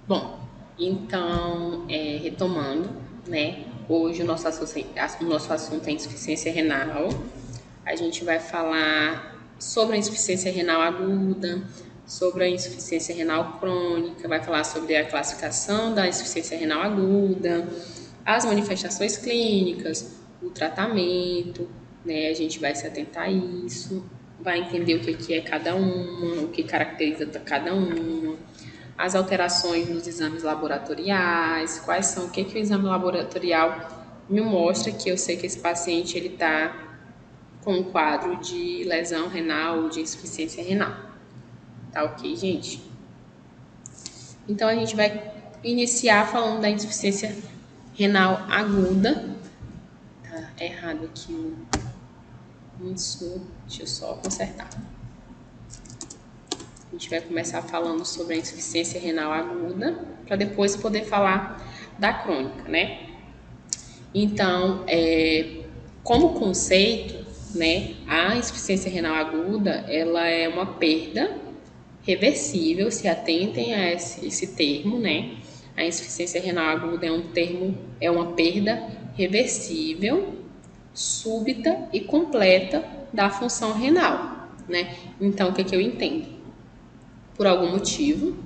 Bom, então, retomando, né? Hoje o nosso assunto é insuficiência renal. A gente vai falar sobre a insuficiência renal aguda, sobre a insuficiência renal crônica, vai falar sobre a classificação da insuficiência renal aguda, as manifestações clínicas, o tratamento, né? A gente vai se atentar a isso, vai entender o que é cada uma, o que caracteriza cada uma, as alterações nos exames laboratoriais, quais são, o que o exame laboratorial me mostra que eu sei que esse paciente ele está com um quadro de lesão renal ou de insuficiência renal. Tá ok, gente? Então a gente vai iniciar falando da insuficiência renal aguda. Tá errado aqui isso, deixa eu só consertar. A gente vai começar falando sobre a insuficiência renal aguda, para depois poder falar da crônica, né? Então, como conceito, né, a insuficiência renal aguda, ela é uma perda reversível, se atentem a esse termo, né? A insuficiência renal aguda é uma perda reversível, súbita e completa da função renal, né? Então, o que eu entendo? Por algum motivo,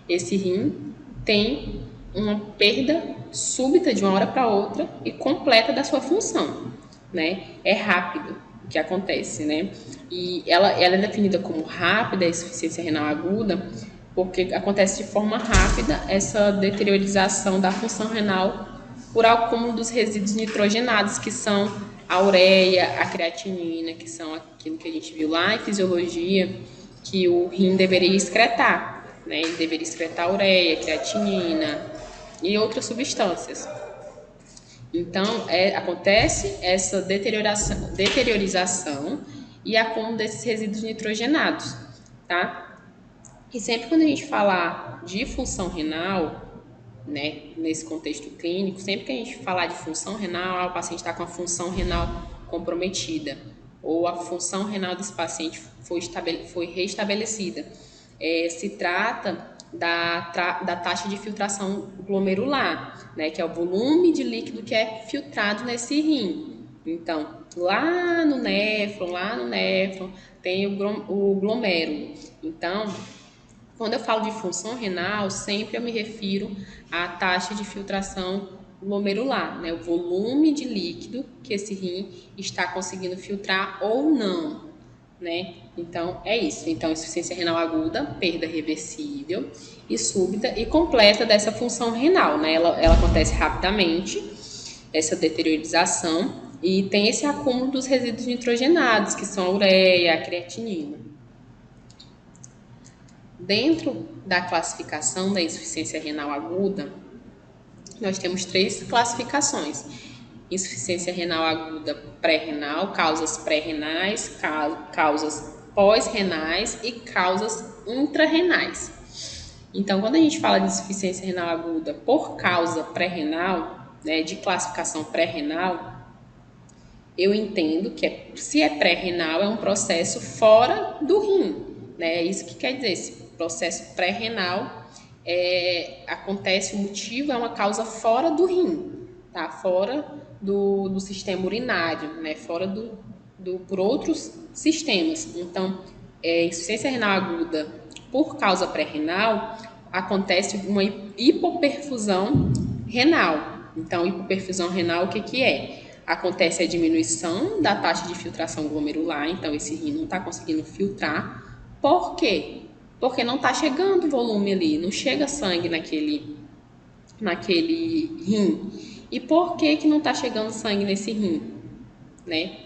esse rim tem uma perda súbita de uma hora para outra e completa da sua função, né? É rápido o que acontece, né? E ela é definida como rápida, a insuficiência renal aguda, porque acontece de forma rápida essa deteriorização da função renal por acúmulo dos resíduos nitrogenados, que são a ureia, a creatinina, que são aquilo que a gente viu lá em fisiologia, que o rim deveria excretar, né? Ele deveria excretar ureia, creatinina e outras substâncias. Então, acontece essa deteriorização e acúmulo desses resíduos nitrogenados, tá? E sempre quando a gente falar de função renal, né, nesse contexto clínico, sempre que a gente falar de função renal, o paciente está com a função renal comprometida ou a função renal desse paciente foi restabelecida. Se trata da taxa de filtração glomerular, né, que é o volume de líquido que é filtrado nesse rim. Então, lá no néfron tem o glomérulo. Então, quando eu falo de função renal, sempre eu me refiro à taxa de filtração glomerular, né? O volume de líquido que esse rim está conseguindo filtrar ou não, né? Então, é isso. Então, insuficiência renal aguda, perda reversível e súbita e completa dessa função renal, né? Ela acontece rapidamente, essa deteriorização, e tem esse acúmulo dos resíduos nitrogenados, que são a ureia, a creatinina. Dentro da classificação da insuficiência renal aguda, nós temos 3 classificações: insuficiência renal aguda pré-renal, causas pré-renais, causas pós-renais e causas intrarrenais. Então, quando a gente fala de insuficiência renal aguda por causa pré-renal, né, de classificação pré-renal, eu entendo que se é pré-renal é um processo fora do rim, né? É isso que quer dizer, esse processo pré-renal acontece, o motivo é uma causa fora do rim, tá? Fora do sistema urinário, né? Fora por outros sistemas. Então, insuficiência renal aguda por causa pré-renal, acontece uma hipoperfusão renal. Então, hipoperfusão renal, o que é? Acontece a diminuição da taxa de filtração glomerular, então esse rim não está conseguindo filtrar. Por quê? Porque não está chegando volume ali, não chega sangue naquele rim. E por que não está chegando sangue nesse rim? Né?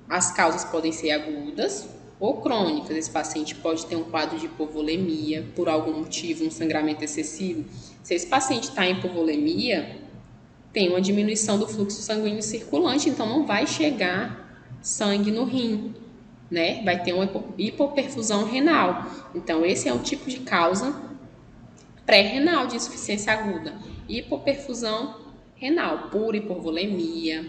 As causas podem ser agudas ou crônicas. Esse paciente pode ter um quadro de hipovolemia, por algum motivo, um sangramento excessivo. Se esse paciente está em hipovolemia, tem uma diminuição do fluxo sanguíneo circulante, então não vai chegar sangue no rim, né? Vai ter uma hipoperfusão renal. Então, esse é um tipo de causa pré-renal de insuficiência aguda. Hipoperfusão renal, por hipovolemia,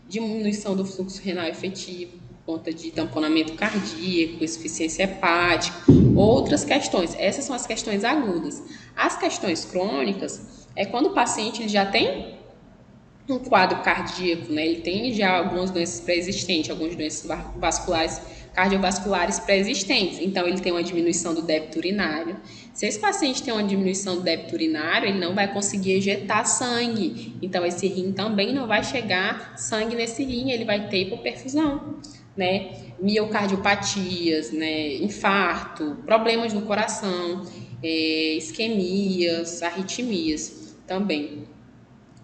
diminuição do fluxo renal efetivo, por conta de tamponamento cardíaco, insuficiência hepática, outras questões. Essas são as questões agudas. As questões crônicas é quando o paciente já tem um quadro cardíaco, né? Ele tem já algumas doenças pré-existentes, algumas doenças vasculares, cardiovasculares pré-existentes. Então, ele tem uma diminuição do débito urinário. Se esse paciente tem uma diminuição do débito urinário, ele não vai conseguir ejetar sangue. Então, esse rim também não vai chegar sangue nesse rim, ele vai ter hipoperfusão, né? Miocardiopatias, né? Infarto, problemas no coração, isquemias, arritmias também.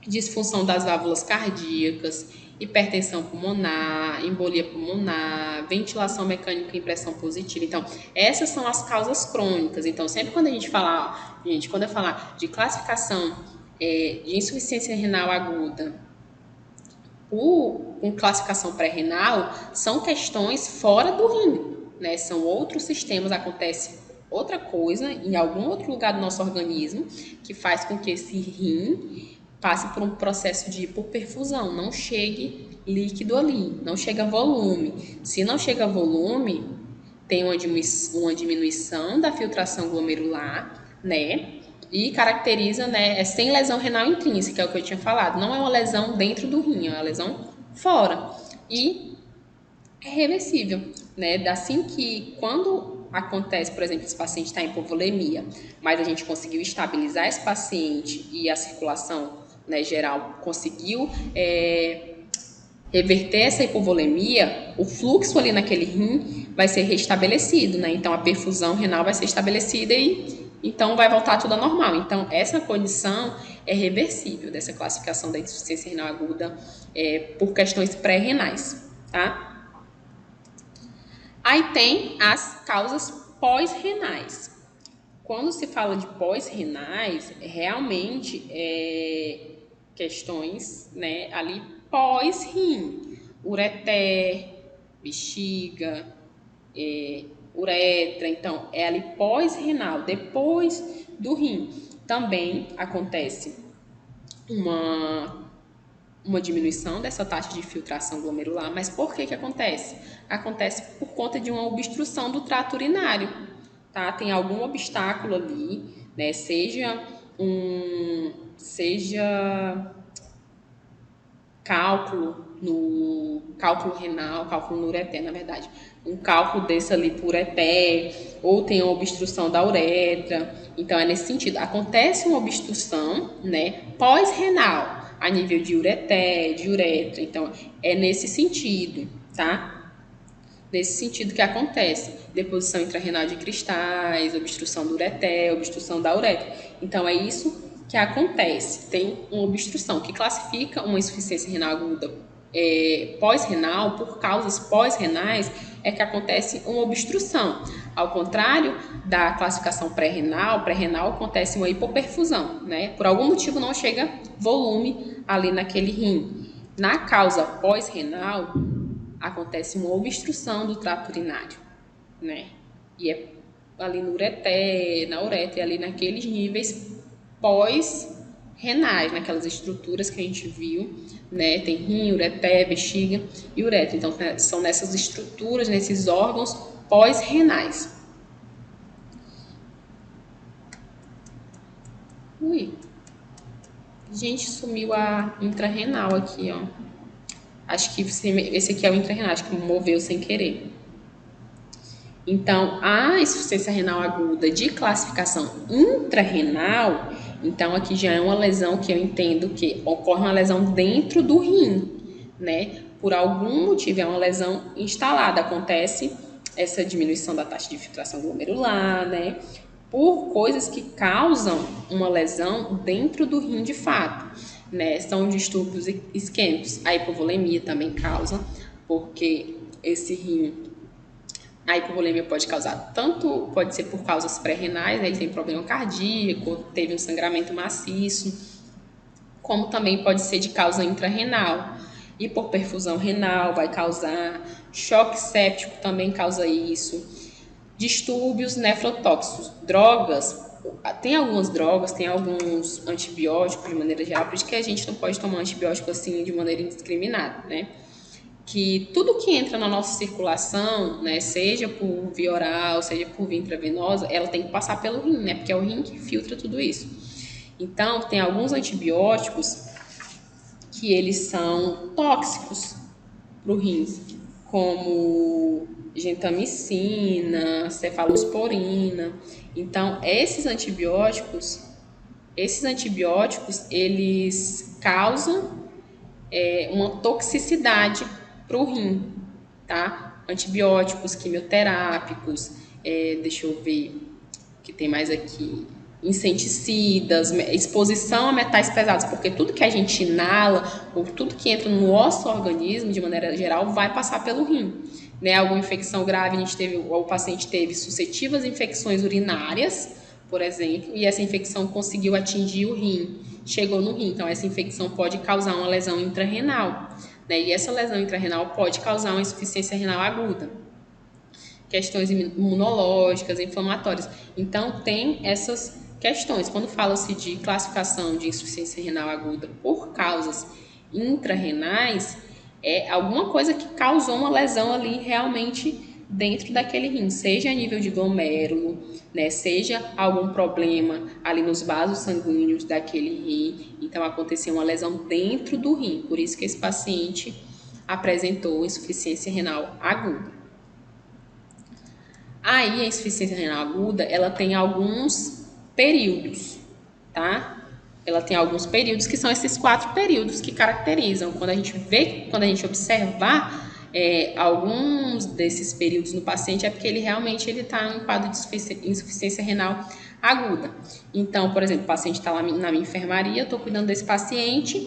Disfunção das válvulas cardíacas, hipertensão pulmonar, embolia pulmonar, ventilação mecânica e pressão positiva. Então, essas são as causas crônicas. Então, sempre quando a gente falar, quando eu falar de classificação de insuficiência renal aguda com classificação pré-renal, são questões fora do rim, né? São outros sistemas, acontece outra coisa em algum outro lugar do nosso organismo que faz com que esse rim passe por um processo de hipoperfusão, não chegue líquido ali, não chega volume. Se não chega volume, tem uma diminuição da filtração glomerular, né? E caracteriza, né, sem lesão renal intrínseca, é o que eu tinha falado. Não é uma lesão dentro do rim, é uma lesão fora. E é reversível, né? Assim que quando acontece, por exemplo, esse paciente está em hipovolemia, mas a gente conseguiu estabilizar esse paciente e a circulação, né, geral conseguiu reverter essa hipovolemia, o fluxo ali naquele rim vai ser restabelecido, né? Então a perfusão renal vai ser estabelecida e então vai voltar tudo ao normal. Então essa condição é reversível dessa classificação da insuficiência renal aguda por questões pré-renais, tá? Aí tem as causas pós-renais. Quando se fala de pós-renais, realmente questões, né, ali pós-rim, ureter, bexiga, uretra, então é ali pós-renal, depois do rim. Também acontece uma diminuição dessa taxa de filtração glomerular, mas por que acontece? Acontece por conta de uma obstrução do trato urinário, tá? Tem algum obstáculo ali, né? Seja cálculo renal, cálculo no ureter, na verdade. Um cálculo desse ali por ureter, ou tem uma obstrução da uretra. Então, é nesse sentido. Acontece uma obstrução, né, pós-renal, a nível de ureter, de uretra. Então, é nesse sentido, tá? Nesse sentido que acontece. Deposição intrarrenal de cristais, obstrução do ureter, obstrução da uretra. Então, é isso que acontece. Tem uma obstrução que classifica uma insuficiência renal aguda pós-renal, por causas pós-renais, é que acontece uma obstrução. Ao contrário da classificação pré-renal, acontece uma hipoperfusão, né? Por algum motivo não chega volume ali naquele rim. Na causa pós-renal, acontece uma obstrução do trato urinário, né? E é ali no ureter, na uretra, e ali naqueles níveis pós-renais, naquelas estruturas que a gente viu, né? Tem rim, ureter, bexiga e uretra. Então, são nessas estruturas, nesses órgãos pós-renais. Ui. Gente, sumiu a intrarrenal aqui, ó. Acho que esse aqui é o intrarrenal, acho que moveu sem querer. Então, a insuficiência renal aguda de classificação intrarrenal, então aqui já é uma lesão que eu entendo que ocorre uma lesão dentro do rim, né? Por algum motivo, é uma lesão instalada, acontece essa diminuição da taxa de filtração glomerular, né? Por coisas que causam uma lesão dentro do rim de fato, né? São distúrbios isquêmicos. A hipovolemia também causa, porque esse rim, a hipovolemia pode ser por causas pré-renais, né? Ele tem problema cardíaco, teve um sangramento maciço, como também pode ser de causa intrarrenal. Hipoperfusão renal vai causar, choque séptico também causa isso, distúrbios nefrotóxicos, drogas, tem algumas drogas, tem alguns antibióticos de maneira geral, por isso que a gente não pode tomar antibiótico assim de maneira indiscriminada, né? que tudo que entra na nossa circulação, né, seja por via oral, seja por via intravenosa, ela tem que passar pelo rim, né, porque é o rim que filtra tudo isso. Então, tem alguns antibióticos que eles são tóxicos para o rim, como gentamicina, cefalosporina. Então, esses antibióticos, eles causam uma toxicidade para o rim, tá? Antibióticos, quimioterápicos, deixa eu ver o que tem mais aqui. Inseticidas, exposição a metais pesados, porque tudo que a gente inala, ou tudo que entra no nosso organismo, de maneira geral, vai passar pelo rim. Né? Alguma infecção grave, o paciente teve sucessivas infecções urinárias, por exemplo, e essa infecção conseguiu atingir o rim, chegou no rim. Então, essa infecção pode causar uma lesão intrarrenal, né? E essa lesão intrarrenal pode causar uma insuficiência renal aguda, questões imunológicas, inflamatórias. Então, tem essas questões. Quando fala-se de classificação de insuficiência renal aguda por causas intrarrenais, é alguma coisa que causou uma lesão ali realmente dentro daquele rim, seja a nível de glomérulo, né, seja algum problema ali nos vasos sanguíneos daquele rim. Então, aconteceu uma lesão dentro do rim, por isso que esse paciente apresentou insuficiência renal aguda. Aí, a insuficiência renal aguda, ela tem alguns períodos, tá? Ela tem alguns períodos que são esses 4 períodos que caracterizam. Quando a gente observar alguns desses períodos no paciente, é porque ele realmente está em um quadro de insuficiência renal aguda. Então, por exemplo, o paciente está lá na minha enfermaria, eu estou cuidando desse paciente.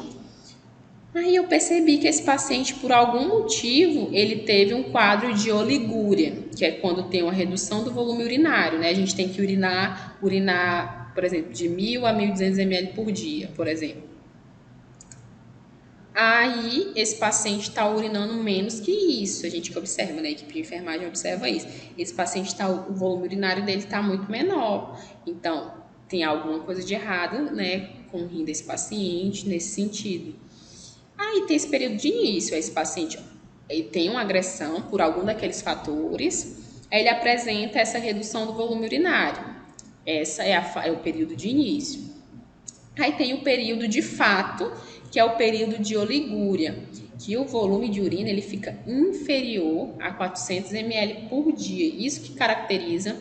Aí eu percebi que esse paciente, por algum motivo, ele teve um quadro de oligúria, que é quando tem uma redução do volume urinário, né? A gente tem que urinar, por exemplo, de 1.000 a 1.200 ml por dia, por exemplo. Aí, esse paciente está urinando menos que isso, a gente que observa, né? A equipe de enfermagem observa isso. Esse paciente, o volume urinário dele está muito menor. Então, tem alguma coisa de errado, né, com o rim desse paciente, nesse sentido. Aí tem esse período de início, esse paciente ele tem uma agressão por algum daqueles fatores, aí ele apresenta essa redução do volume urinário. Essa é o período de início. Aí tem o período de fato, que é o período de oligúria, que o volume de urina ele fica inferior a 400 ml por dia. Isso que caracteriza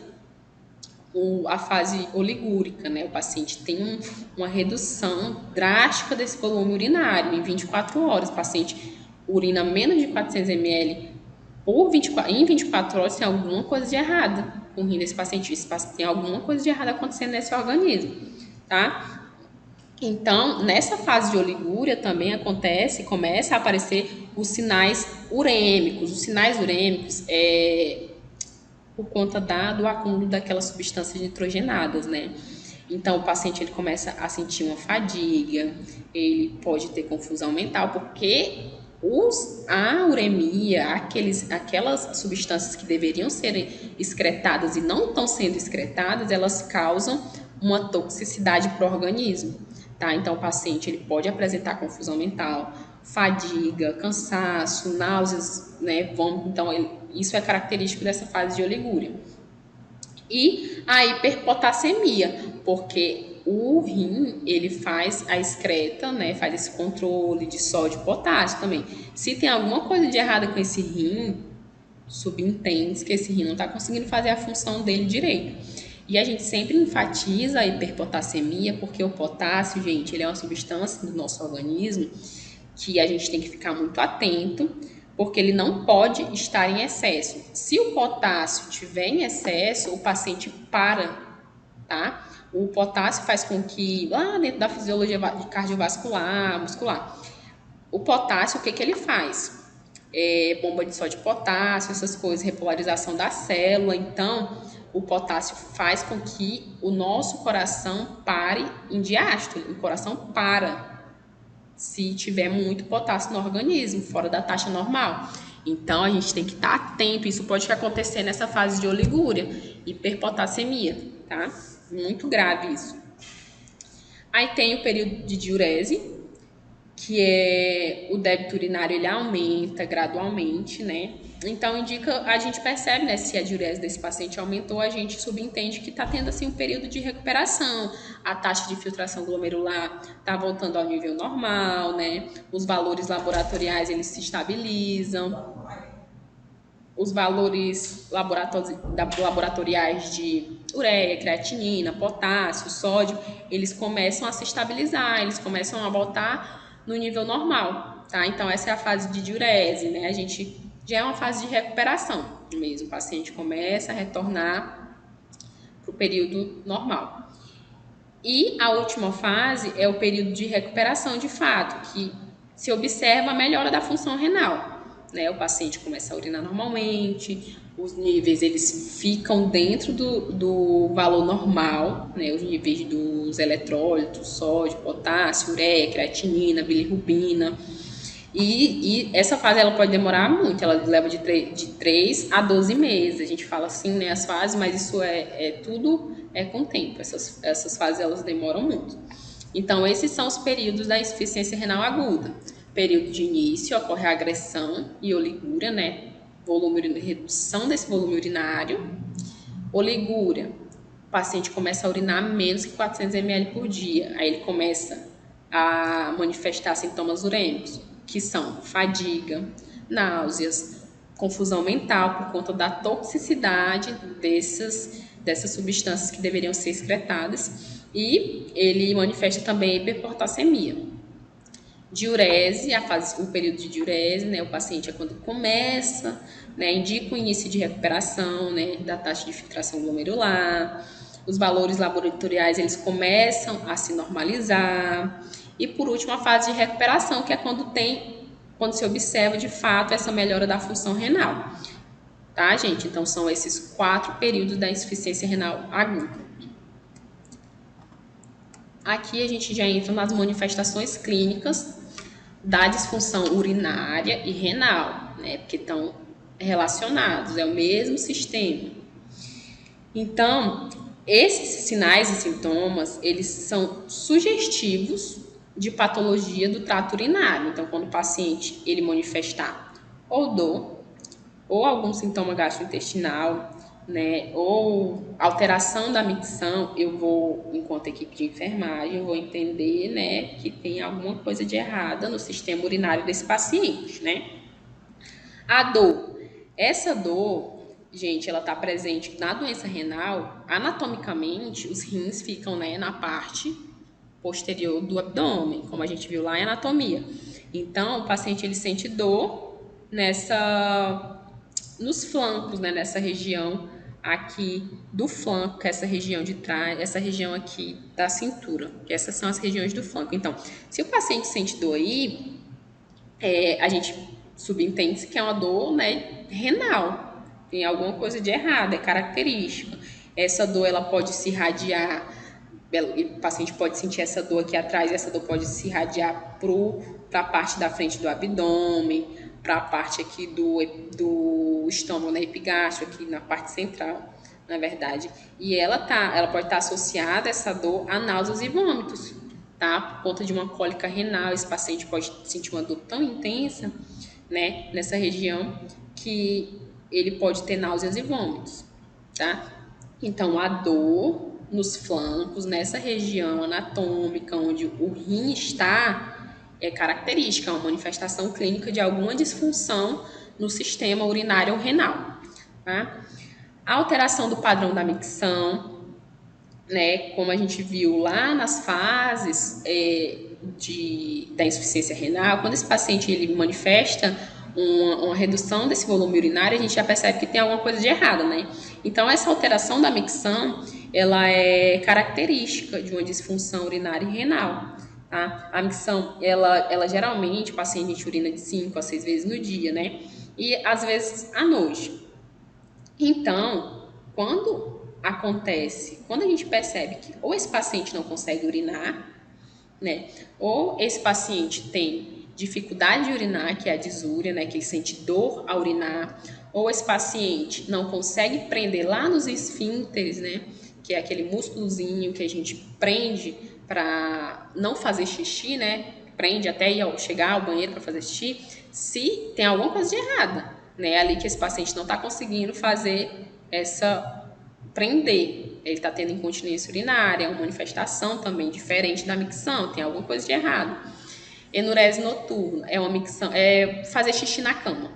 a fase oligúrica, né? O paciente tem uma redução drástica desse volume urinário em 24 horas. O paciente urina menos de 400 ml em 24 horas, tem alguma coisa de errada com o rim desse paciente. Tem alguma coisa de errada acontecendo nesse organismo, tá? Então, nessa fase de oligúria também começa a aparecer os sinais urêmicos. Os sinais urêmicos por conta do acúmulo daquelas substâncias nitrogenadas, né? Então, o paciente ele começa a sentir uma fadiga, ele pode ter confusão mental, porque a uremia, aquelas substâncias que deveriam ser excretadas e não estão sendo excretadas, elas causam uma toxicidade para o organismo, tá? Então, o paciente ele pode apresentar confusão mental, fadiga, cansaço, náuseas, né? Vômito. Então, isso é característico dessa fase de oligúria. E a hiperpotassemia, porque o rim, ele faz a excreta, né? Faz esse controle de sódio e potássio também. Se tem alguma coisa de errada com esse rim, subentende que esse rim não está conseguindo fazer a função dele direito. E a gente sempre enfatiza a hiperpotassemia, porque o potássio, gente, ele é uma substância do nosso organismo que a gente tem que ficar muito atento, porque ele não pode estar em excesso. Se o potássio estiver em excesso, o paciente para, tá? O potássio faz com que, lá dentro da fisiologia cardiovascular, muscular, o potássio, o que ele faz? Bomba de sódio de potássio, essas coisas, repolarização da célula. Então, o potássio faz com que o nosso coração pare em diástole. O coração para se tiver muito potássio no organismo, fora da taxa normal. Então, a gente tem que estar atento. Isso pode acontecer nessa fase de oligúria, hiperpotassemia, tá? Muito grave isso. Aí tem o período de diurese, que é o débito urinário, ele aumenta gradualmente, né? Então, a gente percebe, né, se a diurese desse paciente aumentou, a gente subentende que está tendo, assim, um período de recuperação, a taxa de filtração glomerular está voltando ao nível normal, né? Os valores laboratoriais, eles se estabilizam, os valores laboratoriais de ureia, creatinina, potássio, sódio, eles começam a se estabilizar, eles começam a voltar no nível normal, tá? Então, essa é a fase de diurese, né? A gente já é uma fase de recuperação mesmo, o paciente começa a retornar para o período normal. E a última fase é o período de recuperação de fato, que se observa a melhora da função renal, né? O paciente começa a urinar normalmente, os níveis eles ficam dentro do valor normal, né? Os níveis dos eletrólitos, sódio, potássio, ureia, creatinina, bilirrubina. E essa fase ela pode demorar muito, ela leva de 3 a 12 meses. A gente fala assim, né, as fases, mas isso tudo com o tempo. Essas fases elas demoram muito. Então, esses são os períodos da insuficiência renal aguda. Período de início, ocorre a agressão e oligúria, né? Redução desse volume urinário. Oligúria, o paciente começa a urinar menos que 400 ml por dia. Aí ele começa a manifestar sintomas urêmicos, que são fadiga, náuseas, confusão mental por conta da toxicidade dessas substâncias que deveriam ser excretadas, e ele manifesta também hiperportacemia. Diurese, o período de diurese, né, o paciente é quando começa, né, indica o início de recuperação, né, da taxa de filtração glomerular, os valores laboratoriais eles começam a se normalizar, e por último a fase de recuperação, que é quando se observa de fato essa melhora da função renal. Tá, gente? Então são esses 4 períodos da insuficiência renal aguda. Aqui a gente já entra nas manifestações clínicas da disfunção urinária e renal, né? Porque estão relacionados, é o mesmo sistema. Então, esses sinais e sintomas, eles são sugestivos de patologia do trato urinário. Então, quando o paciente ele manifestar ou dor, ou algum sintoma gastrointestinal, né, ou alteração da micção, enquanto equipe de enfermagem, eu vou entender, né, que tem alguma coisa de errada no sistema urinário desse paciente, né? A dor. Essa dor, gente, ela está presente na doença renal. Anatomicamente, os rins ficam, né, na parte posterior do abdômen, como a gente viu lá em anatomia. Então, o paciente ele sente dor nos flancos, né, nessa região aqui do flanco, que é essa região de trás, essa região aqui da cintura, que essas são as regiões do flanco. Então, se o paciente sente dor aí, a gente subentende que é uma dor, né, renal, tem alguma coisa de errado, é característica. Essa dor ela pode se irradiar, o paciente pode sentir essa dor aqui atrás, e essa dor pode se irradiar para a parte da frente do abdômen, para a parte aqui do estômago, né, epigastro, aqui na parte central, na verdade. E ela pode estar associada, essa dor, a náuseas e vômitos, tá? Por conta de uma cólica renal, esse paciente pode sentir uma dor tão intensa, né, nessa região, que ele pode ter náuseas e vômitos, tá? Então, a dor nos flancos, nessa região anatômica onde o rim está, é característica, é uma manifestação clínica de alguma disfunção no sistema urinário ou renal, tá? A alteração do padrão da micção, né, como a gente viu lá nas fases da insuficiência renal, quando esse paciente ele manifesta uma redução desse volume urinário, a gente já percebe que tem alguma coisa de errado, né? Então, essa alteração da micção, ela é característica de uma disfunção urinária e renal, tá? A micção, ela geralmente, o paciente urina de 5 a 6 vezes no dia, né? E, às vezes, à noite. Então, quando a gente percebe que ou esse paciente não consegue urinar, né? Ou esse paciente tem dificuldade de urinar, que é a disúria, né? Que ele sente dor ao urinar, ou esse paciente não consegue prender lá nos esfíncteres, né? Que é aquele músculozinho que a gente prende para não fazer xixi, né? prende até chegar ao banheiro para fazer xixi, se tem alguma coisa de errada, né? Ali que esse paciente não está conseguindo fazer prender. Ele está tendo incontinência urinária, uma manifestação também diferente da micção, tem alguma coisa de errado. Enurese noturna é uma micção, é fazer xixi na cama,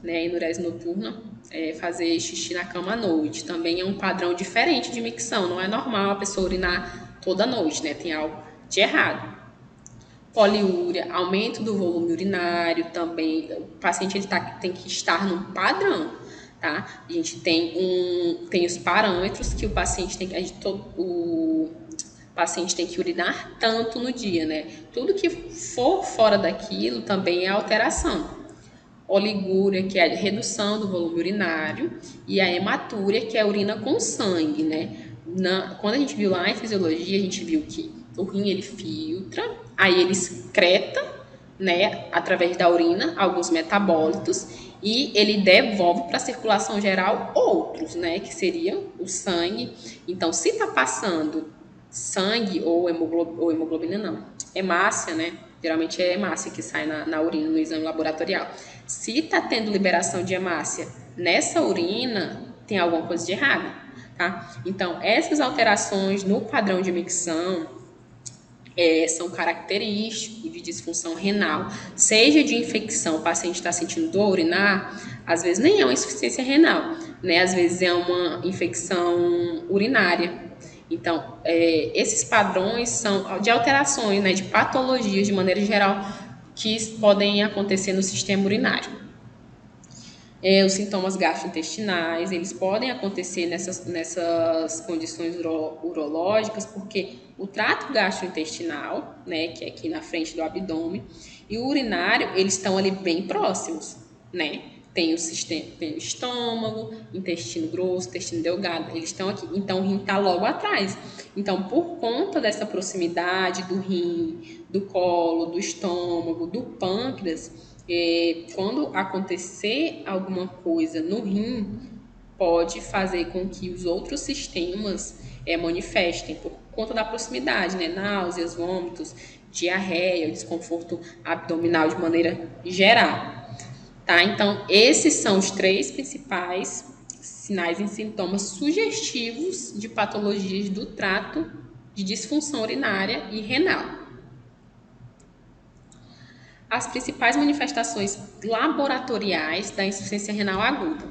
né? Enurese noturna é fazer xixi na cama à noite. Também é um padrão diferente de micção, não é normal a pessoa urinar toda noite, né? Tem algo de errado. Poliúria, aumento do volume urinário também. O paciente tem que estar num padrão, tá? A gente tem os parâmetros que o paciente tem que... O paciente tem que urinar tanto no dia, né? Tudo que for fora daquilo também é alteração. Oligúria, que é a redução do volume urinário, e a hematúria, que é a urina com sangue, né? Quando a gente viu lá em fisiologia, a gente viu que o rim ele filtra, aí ele excreta, né, através da urina, alguns metabólitos, e ele devolve para a circulação geral outros, né, que seria o sangue. Então, se está passando sangue ou hemoglobina, não, hemácia, né? Geralmente é hemácia que sai na urina no exame laboratorial. Se está tendo liberação de hemácia nessa urina, tem alguma coisa de errado, tá? Então, essas alterações no padrão de micção são característicos de disfunção renal, seja de infecção, o paciente está sentindo dor urinar, às vezes nem é uma insuficiência renal, né? Às vezes é uma infecção urinária. Então, esses padrões são de alterações, né, de patologias de maneira geral que podem acontecer no sistema urinário. Os sintomas gastrointestinais, eles podem acontecer nessas condições urológicas, porque o trato gastrointestinal, né, que é aqui na frente do abdômen, e o urinário, eles estão ali bem próximos, né? Tem o estômago, intestino grosso, intestino delgado, eles estão aqui. Então, o rim está logo atrás. Então, por conta dessa proximidade do rim, do colo, do estômago, do pâncreas, quando acontecer alguma coisa no rim, pode fazer com que os outros sistemas manifestem por conta da proximidade, né? Náuseas, vômitos, diarreia, desconforto abdominal de maneira geral. Tá? Então, esses são os 3 principais sinais e sintomas sugestivos de patologias do trato de disfunção urinária e renal. As principais manifestações laboratoriais da insuficiência renal aguda.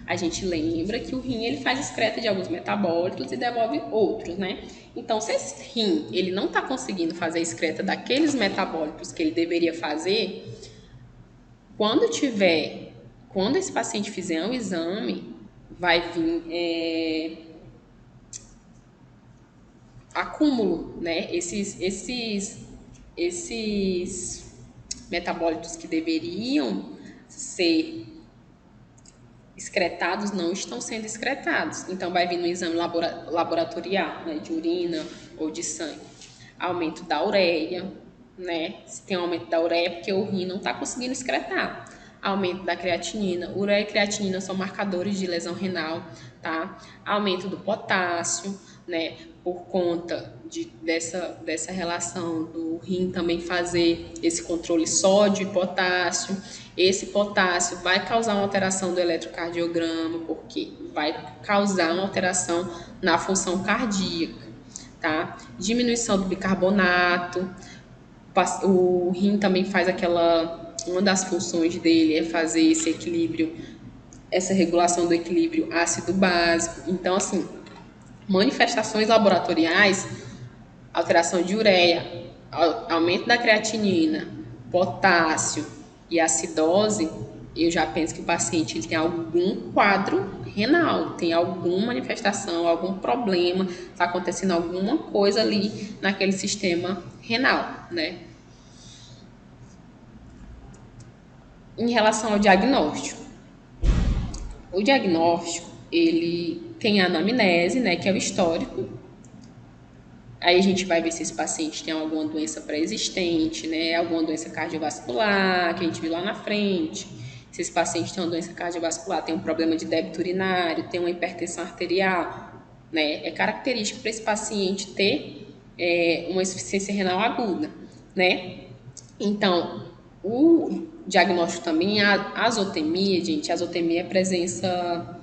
A gente lembra que o rim ele faz excreta de alguns metabólitos e devolve outros, né? Então, se esse rim ele não está conseguindo fazer excreta daqueles metabólitos que ele deveria fazer, quando esse paciente fizer um exame, vai vir acúmulo, né? Esses metabólitos que deveriam ser excretados não estão sendo excretados. Então, vai vir no exame laboratorial, né, de urina ou de sangue. Aumento da ureia, né? Se tem aumento da ureia é porque o rim não está conseguindo excretar. Aumento da creatinina. Ureia e creatinina são marcadores de lesão renal, tá? Aumento do potássio, né? Por conta dessa relação do rim também fazer esse controle sódio e potássio. Esse potássio vai causar uma alteração do eletrocardiograma, porque vai causar uma alteração na função cardíaca, tá? Diminuição do bicarbonato. O rim também faz uma das funções dele é fazer esse equilíbrio, essa regulação do equilíbrio ácido-básico. Então, assim, manifestações laboratoriais, alteração de ureia, aumento da creatinina, potássio e acidose, eu já penso que o paciente ele tem algum quadro renal, tem alguma manifestação, algum problema, está acontecendo alguma coisa ali naquele sistema renal, né? Em relação ao diagnóstico, o diagnóstico, ele tem a anamnese, né, que é o histórico. Aí a gente vai ver se esse paciente tem alguma doença pré-existente, né, alguma doença cardiovascular, que a gente viu lá na frente. Se esse paciente tem uma doença cardiovascular, tem um problema de débito urinário, tem uma hipertensão arterial, né, é característico para esse paciente ter uma insuficiência renal aguda, né. Então, o diagnóstico também, a azotemia, gente, a azotemia é a presença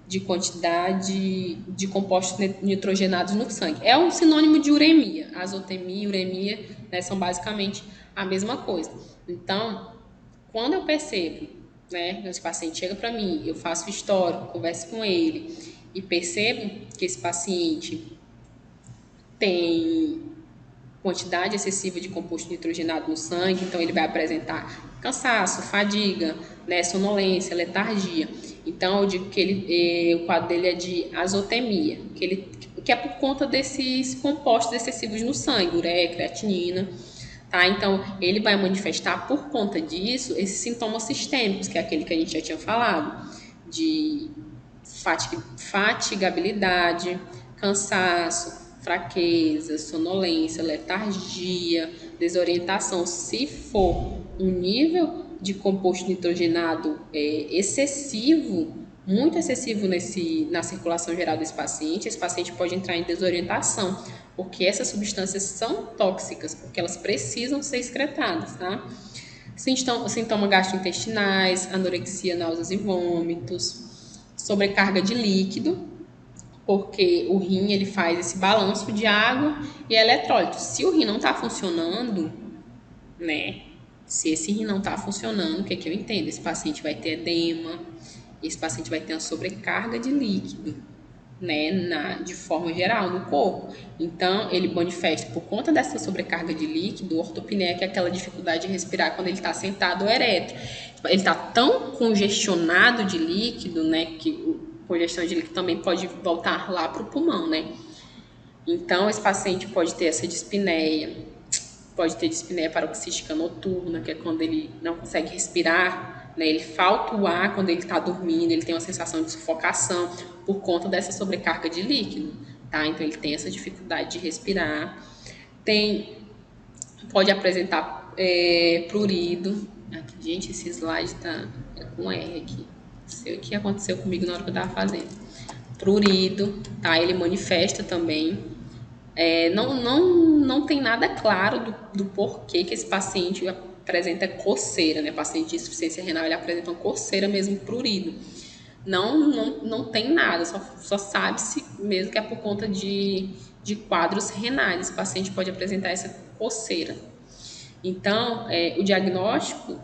de quantidade de compostos nitrogenados no sangue. É um sinônimo de uremia. Azotemia e uremia, né, são basicamente a mesma coisa. Então, quando eu percebo, né, esse paciente chega para mim, eu faço o histórico, converso com ele e percebo que esse paciente tem quantidade excessiva de composto nitrogenado no sangue, então ele vai apresentar cansaço, fadiga, né, sonolência, letargia. Então eu digo que o quadro dele é de azotemia, que é por conta desses compostos excessivos no sangue, ureia, creatinina. Tá? Então, ele vai manifestar por conta disso esses sintomas sistêmicos, que é aquele que a gente já tinha falado, de fatigabilidade, cansaço, fraqueza, sonolência, letargia, desorientação. Se for um nível de composto nitrogenado excessivo, muito excessivo na circulação geral desse paciente, esse paciente pode entrar em desorientação, porque essas substâncias são tóxicas, porque elas precisam ser excretadas, tá? Sintomas gastrointestinais, anorexia, náuseas e vômitos, sobrecarga de líquido, porque o rim ele faz esse balanço de água e eletrólito. Se o rim não está funcionando, né? Se esse rim não está funcionando, o que é que eu entendo? Esse paciente vai ter edema, esse paciente vai ter uma sobrecarga de líquido, né, de forma geral no corpo. Então, ele manifesta por conta dessa sobrecarga de líquido, ortopneia, que é aquela dificuldade de respirar quando ele está sentado ou ereto. Ele está tão congestionado de líquido, né, que congestão de líquido também pode voltar lá para o pulmão, né? Então, esse paciente pode ter essa dispneia, pode ter dispneia paroxística noturna, que é quando ele não consegue respirar, né? Ele falta o ar quando ele está dormindo, ele tem uma sensação de sufocação por conta dessa sobrecarga de líquido, tá? Então, ele tem essa dificuldade de respirar. Pode apresentar prurido. Aqui, gente, esse slide tá com R aqui. Não sei o que aconteceu comigo na hora que eu estava fazendo. Prurido, tá? Ele manifesta também. Não tem nada claro do porquê que esse paciente apresenta coceira, né? Paciente de insuficiência renal, ele apresenta uma coceira mesmo, prurido. Não tem nada, só sabe-se mesmo que é por conta de quadros renais. Esse paciente pode apresentar essa coceira. Então, o diagnóstico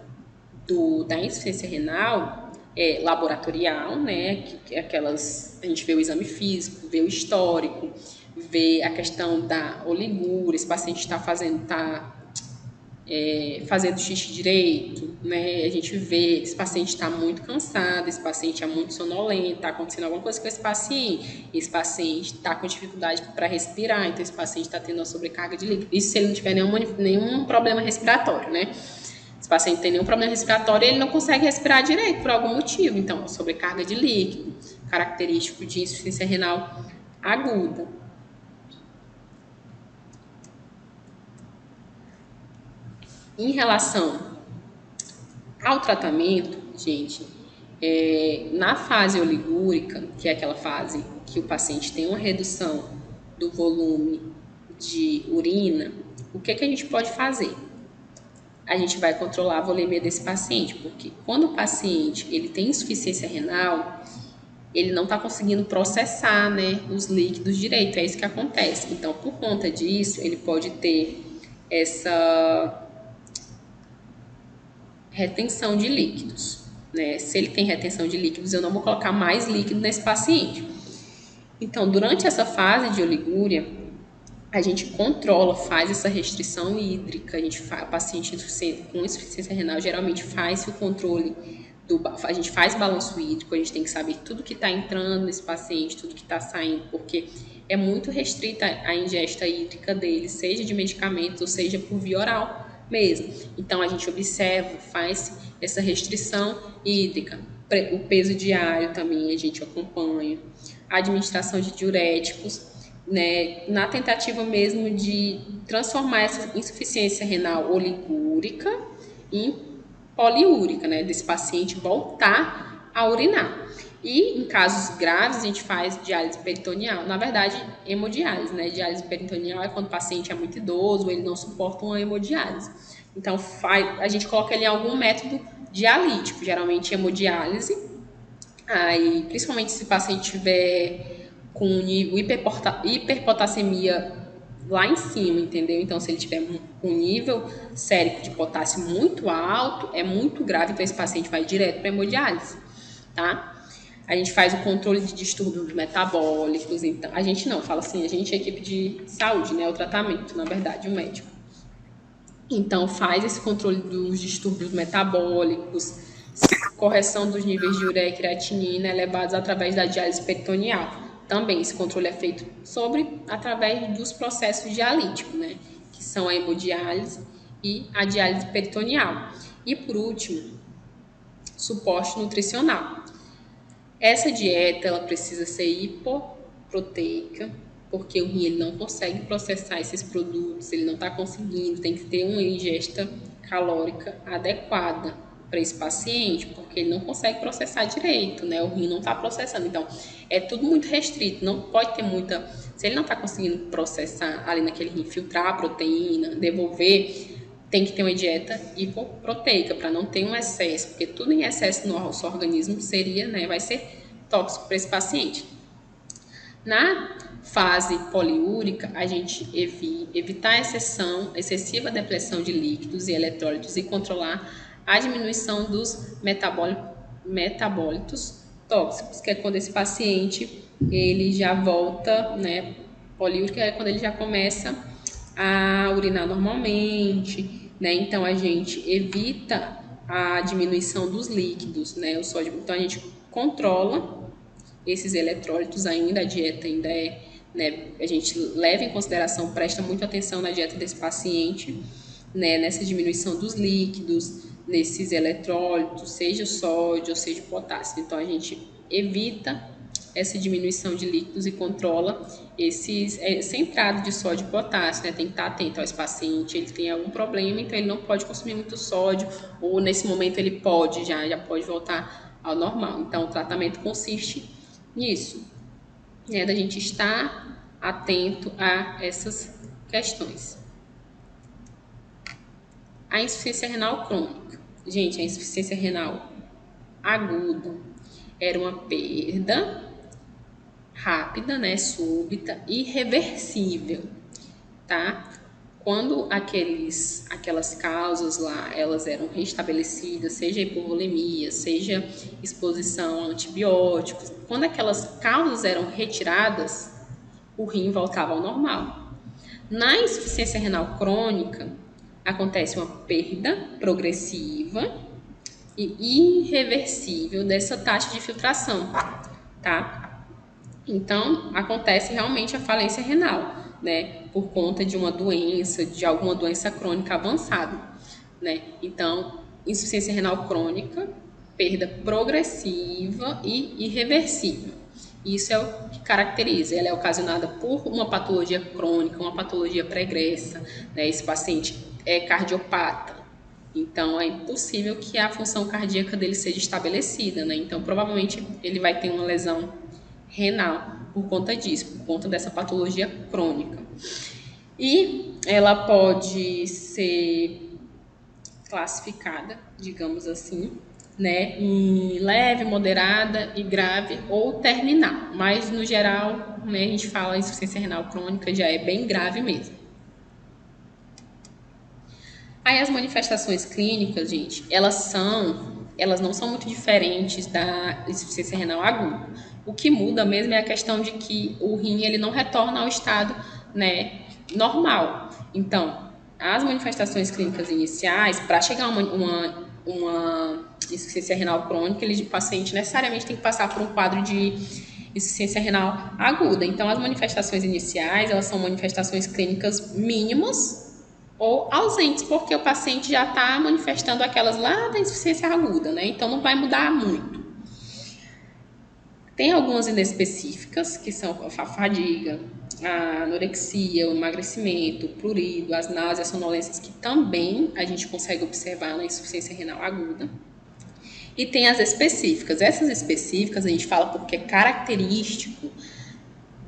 da insuficiência renal é laboratorial, né? Que é aquelas, a gente vê o exame físico, vê o histórico, vê a questão da oligúria, esse paciente está fazendo xixi direito, né? A gente vê esse paciente está muito cansado, esse paciente é muito sonolento, está acontecendo alguma coisa com esse paciente está com dificuldade para respirar, então esse paciente está tendo uma sobrecarga de líquido. Isso se ele não tiver nenhum problema respiratório, né? Esse paciente tem nenhum problema respiratório e ele não consegue respirar direito por algum motivo. Então, sobrecarga de líquido, característico de insuficiência renal aguda. Em relação ao tratamento, gente, na fase oligúrica, que é aquela fase que o paciente tem uma redução do volume de urina, o que a gente pode fazer? A gente vai controlar a volemia desse paciente, porque quando o paciente ele tem insuficiência renal, ele não está conseguindo processar, né, os líquidos direito, é isso que acontece. Então, por conta disso, ele pode ter essa retenção de líquidos, né? Se ele tem retenção de líquidos, eu não vou colocar mais líquido nesse paciente. Então, durante essa fase de oligúria, a gente controla, faz essa restrição hídrica, o paciente com insuficiência renal geralmente faz o controle, a gente faz balanço hídrico, a gente tem que saber tudo que está entrando nesse paciente, tudo que está saindo, porque é muito restrita a ingesta hídrica dele, seja de medicamentos ou seja por via oral mesmo. Então, a gente observa, faz essa restrição hídrica, o peso diário também a gente acompanha, a administração de diuréticos, né, na tentativa mesmo de transformar essa insuficiência renal oligúrica em poliúrica, né, desse paciente voltar a urinar. E em casos graves, a gente faz diálise peritoneal. Na verdade, hemodiálise, né? Diálise peritoneal é quando o paciente é muito idoso, ele não suporta uma hemodiálise. Então, a gente coloca ele em algum método dialítico, geralmente hemodiálise. Aí, principalmente se o paciente tiver com nível hiperpotassemia lá em cima, entendeu? Então, se ele tiver um nível sérico de potássio muito alto, é muito grave, então esse paciente vai direto para hemodiálise, tá? A gente faz o controle de distúrbios metabólicos, então, a gente não, fala assim, a gente é a equipe de saúde, né? O tratamento, na verdade, o médico. Então, faz esse controle dos distúrbios metabólicos, correção dos níveis de ureia e creatinina elevados através da diálise peritoneal. Também esse controle é feito através dos processos dialíticos, né? Que são a hemodiálise e a diálise peritoneal. E por último, suporte nutricional. Essa dieta ela precisa ser hipoproteica, porque o rim ele não consegue processar esses produtos, ele não está conseguindo, tem que ter uma ingesta calórica adequada para esse paciente, porque ele não consegue processar direito, né? O rim não está processando. Então, é tudo muito restrito, não pode ter muita. Se ele não está conseguindo processar ali naquele rim, filtrar a proteína, devolver, tem que ter uma dieta hipoproteica para não ter um excesso, porque tudo em excesso no nosso organismo seria, né, vai ser tóxico para esse paciente. Na fase poliúrica, a gente evitar a excessiva depressão de líquidos e eletrólitos e controlar a diminuição dos metabólitos tóxicos, que é quando esse paciente ele já volta, né, poliúrica é quando ele já começa a urinar normalmente, né? Então a gente evita a diminuição dos líquidos, né? O sódio. Então a gente controla esses eletrólitos ainda, a dieta ainda é, né? A gente leva em consideração, presta muita atenção na dieta desse paciente, né? Nessa diminuição dos líquidos, nesses eletrólitos, seja o sódio ou seja o potássio. Então a gente evita essa diminuição de líquidos e controla essa entrada de sódio e potássio, né? Tem que estar atento ao paciente, ele tem algum problema, então ele não pode consumir muito sódio, ou nesse momento ele pode, já pode voltar ao normal. Então o tratamento consiste nisso, né? Da gente estar atento a essas questões. A insuficiência renal crônica. Gente, a insuficiência renal aguda era uma perda rápida, né, súbita, irreversível, tá? Quando aquelas causas lá, elas eram restabelecidas, seja hipovolemia, seja exposição a antibióticos, quando aquelas causas eram retiradas, o rim voltava ao normal. Na insuficiência renal crônica, acontece uma perda progressiva e irreversível dessa taxa de filtração, tá? Então, acontece realmente a falência renal, né? Por conta de uma doença, de alguma doença crônica avançada, né? Então, insuficiência renal crônica, perda progressiva e irreversível. Isso é o que caracteriza. Ela é ocasionada por uma patologia crônica, uma patologia pregressa, né? Esse paciente é cardiopata. Então, é impossível que a função cardíaca dele seja estabelecida, né? Então, provavelmente, ele vai ter uma lesão renal por conta disso, por conta dessa patologia crônica. E ela pode ser classificada, digamos assim, né, em leve, moderada e grave ou terminal. Mas, no geral, né, a gente fala insuficiência renal crônica já é bem grave mesmo. Aí as manifestações clínicas, gente, elas não são muito diferentes da insuficiência renal aguda. O que muda mesmo é a questão de que o rim ele não retorna ao estado, né, normal. Então, as manifestações clínicas iniciais, para chegar a uma insuficiência renal crônica, o paciente necessariamente tem que passar por um quadro de insuficiência renal aguda. Então, as manifestações iniciais, elas são manifestações clínicas mínimas ou ausentes, porque o paciente já está manifestando aquelas lá da insuficiência aguda, né? Então não vai mudar muito. Tem algumas inespecíficas, que são a fadiga, a anorexia, o emagrecimento, o prurido, as náuseas, sonolências, que também a gente consegue observar na insuficiência renal aguda. E tem as específicas. Essas específicas a gente fala porque é característico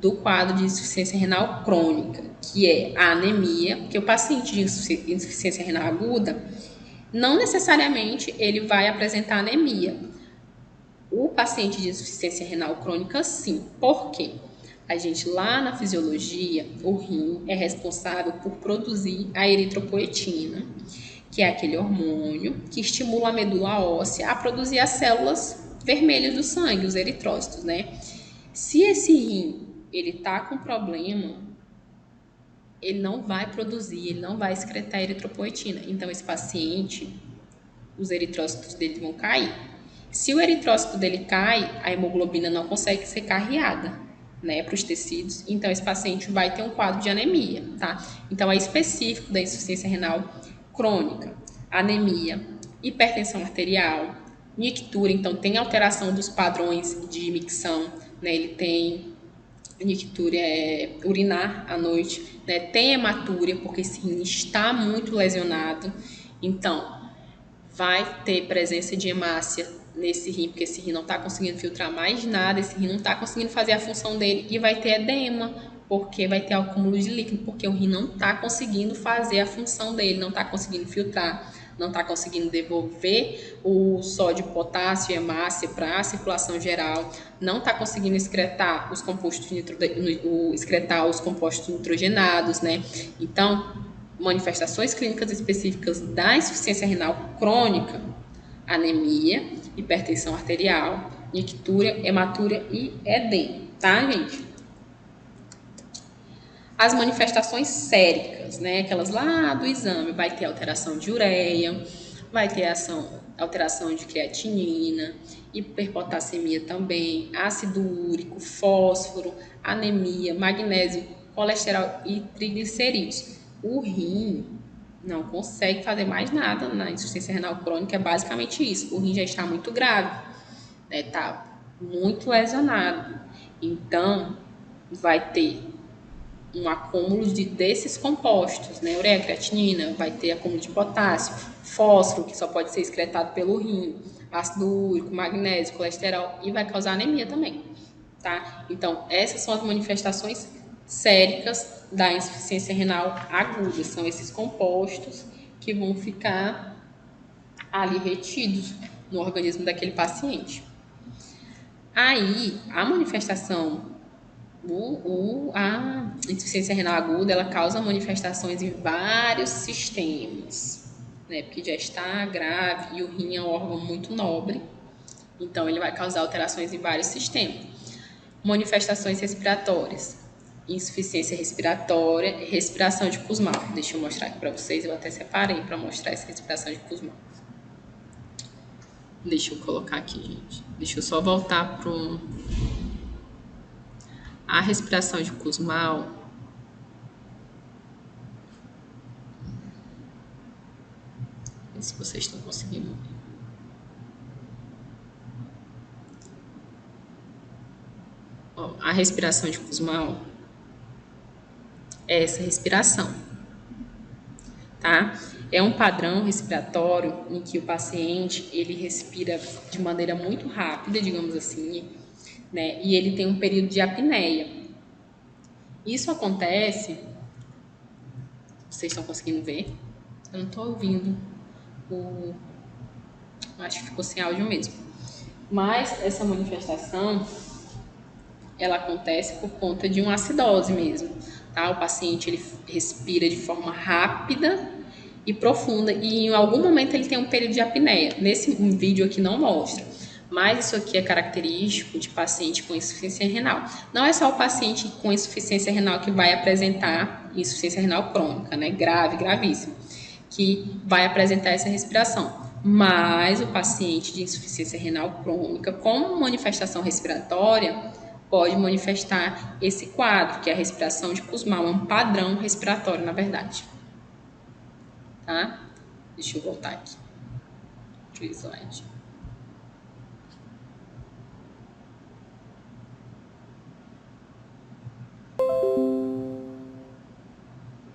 do quadro de insuficiência renal crônica, que é a anemia, porque o paciente de insuficiência renal aguda, não necessariamente ele vai apresentar anemia. O paciente de insuficiência renal crônica, sim. Por quê? A gente, lá na fisiologia, o rim é responsável por produzir a eritropoetina, que é aquele hormônio que estimula a medula óssea a produzir as células vermelhas do sangue, os eritrócitos, né? Se esse rim ele tá com problema, ele não vai produzir, ele não vai excretar eritropoetina. Então, esse paciente, os eritrócitos dele vão cair. Se o eritrócito dele cai, a hemoglobina não consegue ser carreada, né, para os tecidos. Então, esse paciente vai ter um quadro de anemia, tá? Então, é específico da insuficiência renal crônica, anemia, hipertensão arterial, nictura. Então, tem alteração dos padrões de micção, né? Ele tem nictúria urinar à noite, né? Tem hematúria, porque esse rim está muito lesionado. Então, vai ter presença de hemácia nesse rim, porque esse rim não está conseguindo filtrar mais nada, esse rim não está conseguindo fazer a função dele, e vai ter edema, porque vai ter acúmulo de líquido, porque o rim não está conseguindo fazer a função dele, não está conseguindo filtrar, não está conseguindo devolver o sódio, potássio e hemácia para a circulação geral, não está conseguindo excretar os compostos excretar os compostos nitrogenados, né? Então, manifestações clínicas específicas da insuficiência renal crônica: anemia, hipertensão arterial, nictúria, hematúria e edema, tá, gente? As manifestações séricas, né, aquelas lá do exame, vai ter alteração de ureia, vai ter alteração de creatinina, hiperpotassemia também, ácido úrico, fósforo, anemia, magnésio, colesterol e triglicerídeos. O rim não consegue fazer mais nada na insuficiência renal crônica, é basicamente isso. O rim já está muito grave, né? Está muito lesionado. Então, vai ter um acúmulo desses compostos, né? Ureia, creatinina, vai ter acúmulo de potássio, fósforo, que só pode ser excretado pelo rim, ácido úrico, magnésio, colesterol, e vai causar anemia também, tá? Então, essas são as manifestações séricas da insuficiência renal aguda, são esses compostos que vão ficar ali retidos no organismo daquele paciente. Aí, a manifestação, a insuficiência renal aguda, ela causa manifestações em vários sistemas, né? Porque já está grave e o rim é um órgão muito nobre, então ele vai causar alterações em vários sistemas. Manifestações respiratórias: insuficiência respiratória, respiração de Kussmaul. Deixa eu mostrar aqui para vocês, eu até separei para mostrar essa respiração de Kussmaul. Deixa eu colocar aqui, gente. Deixa eu só voltar pro a respiração de Kussmaul. Ver se vocês estão conseguindo ver. Ó, a respiração de Kussmaul é essa respiração, tá? É um padrão respiratório em que o paciente ele respira de maneira muito rápida, digamos assim, né? E ele tem um período de apneia. Isso acontece, vocês estão conseguindo ver? Eu não estou ouvindo acho que ficou sem áudio mesmo. Mas essa manifestação ela acontece por conta de uma acidose mesmo, tá? O paciente ele respira de forma rápida e profunda e em algum momento ele tem um período de apneia. Nesse vídeo aqui não mostra, mas isso aqui é característico de paciente com insuficiência renal. Não é só o paciente com insuficiência renal que vai apresentar insuficiência renal crônica, né? Grave, gravíssima, que vai apresentar essa respiração. Mas o paciente de insuficiência renal crônica com manifestação respiratória pode manifestar esse quadro, que é a respiração de Kussmaul, é um padrão respiratório, na verdade. Tá? Deixa eu voltar aqui para o slide.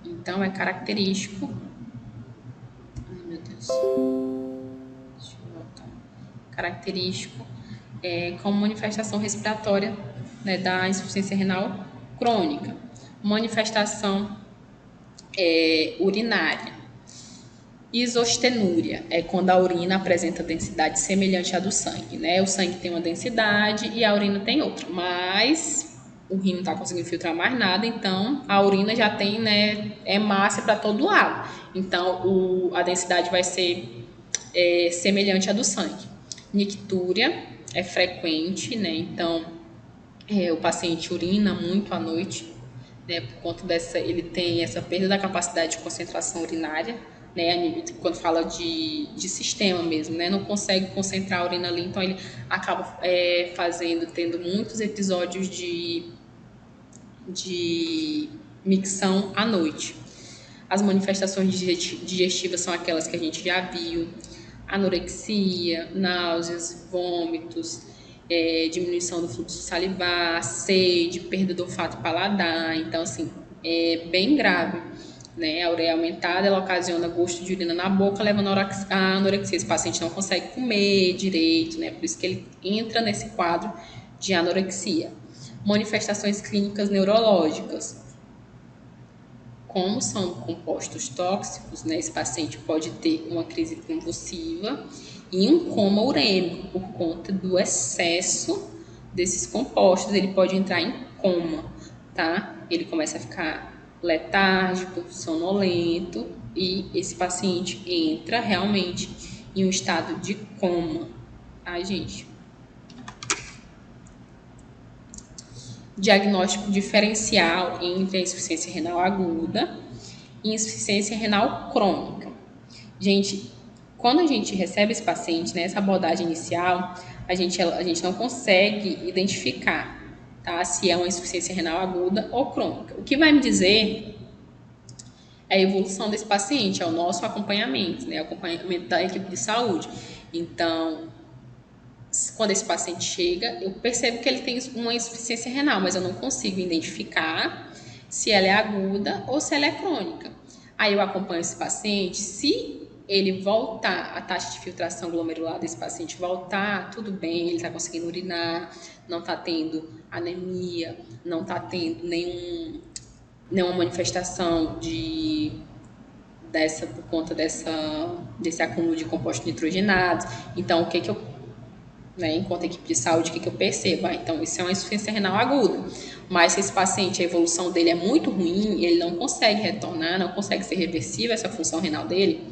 Então, é característico. Ai, meu Deus. Deixa eu voltar. característico como manifestação respiratória, né, da insuficiência renal crônica. Manifestação urinária. Isostenúria é quando a urina apresenta densidade semelhante à do sangue, né? O sangue tem uma densidade e a urina tem outra, mas o rim não está conseguindo filtrar mais nada, então a urina já tem, né, hemácia para todo lado. Então a densidade vai ser semelhante à do sangue. Nictúria é frequente, né? Então o paciente urina muito à noite, né? Por conta ele tem essa perda da capacidade de concentração urinária, né? Quando fala de sistema mesmo, né? Não consegue concentrar a urina ali, então ele acaba tendo muitos episódios de micção à noite. As manifestações digestivas são aquelas que a gente já viu: anorexia, náuseas, vômitos, diminuição do fluxo salivar, sede, perda do olfato e paladar. Então, assim, é bem grave, né? A ureia aumentada, ela ocasiona gosto de urina na boca, levando a anorexia. Esse paciente não consegue comer direito, né? Por isso que ele entra nesse quadro de anorexia. Manifestações clínicas neurológicas. Como são compostos tóxicos, né, esse paciente pode ter uma crise convulsiva e um coma urêmico por conta do excesso desses compostos. Ele pode entrar em coma, tá? Ele começa a ficar letárgico, sonolento e esse paciente entra realmente em um estado de coma, tá, gente? Diagnóstico diferencial entre a insuficiência renal aguda e insuficiência renal crônica. Gente, quando a gente recebe esse paciente, nessa abordagem inicial, a gente não consegue identificar, tá, se é uma insuficiência renal aguda ou crônica. O que vai me dizer é a evolução desse paciente, é o nosso acompanhamento, né, acompanhamento da equipe de saúde. Então, quando esse paciente chega, eu percebo que ele tem uma insuficiência renal, mas eu não consigo identificar se ela é aguda ou se ela é crônica. Aí eu acompanho esse paciente, se ele voltar, a taxa de filtração glomerular desse paciente voltar, tudo bem, ele está conseguindo urinar, não está tendo anemia, não está tendo nenhuma manifestação por conta desse acúmulo de compostos nitrogenados. Então, o que eu, né, enquanto equipe de saúde, o que eu percebo? Então, isso é uma insuficiência renal aguda. Mas se esse paciente, a evolução dele é muito ruim, ele não consegue retornar, não consegue ser reversível essa função renal dele,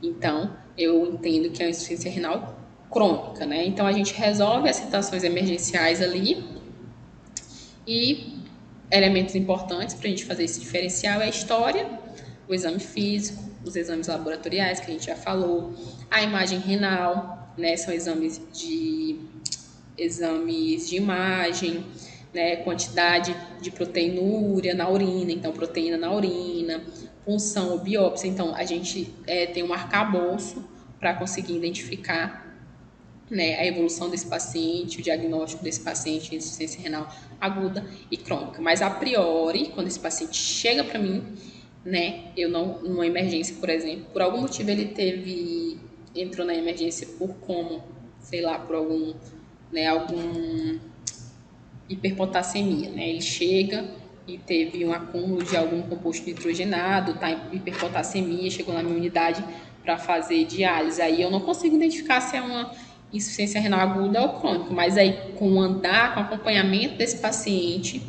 então eu entendo que é uma insuficiência renal crônica, né? Então, a gente resolve as situações emergenciais ali e elementos importantes para a gente fazer esse diferencial é a história, o exame físico, os exames laboratoriais que a gente já falou, a imagem renal, né, são exames de imagem, né, quantidade de proteinúria na urina, então proteína na urina, punção ou biópsia. Então, a gente tem um arcabouço para conseguir identificar, né, a evolução desse paciente, o diagnóstico desse paciente de insuficiência renal aguda e crônica. Mas, a priori, quando esse paciente chega para mim, né, numa emergência, por exemplo, por algum motivo ele entrou na emergência por como, sei lá, por algum hiperpotassemia, né? Ele chega e teve um acúmulo de algum composto nitrogenado, tá em hiperpotassemia, chegou na minha unidade para fazer diálise. Aí eu não consigo identificar se é uma insuficiência renal aguda ou crônica, mas aí com o acompanhamento desse paciente,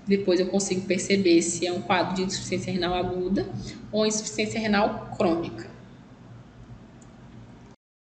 depois eu consigo perceber se é um quadro de insuficiência renal aguda ou insuficiência renal crônica.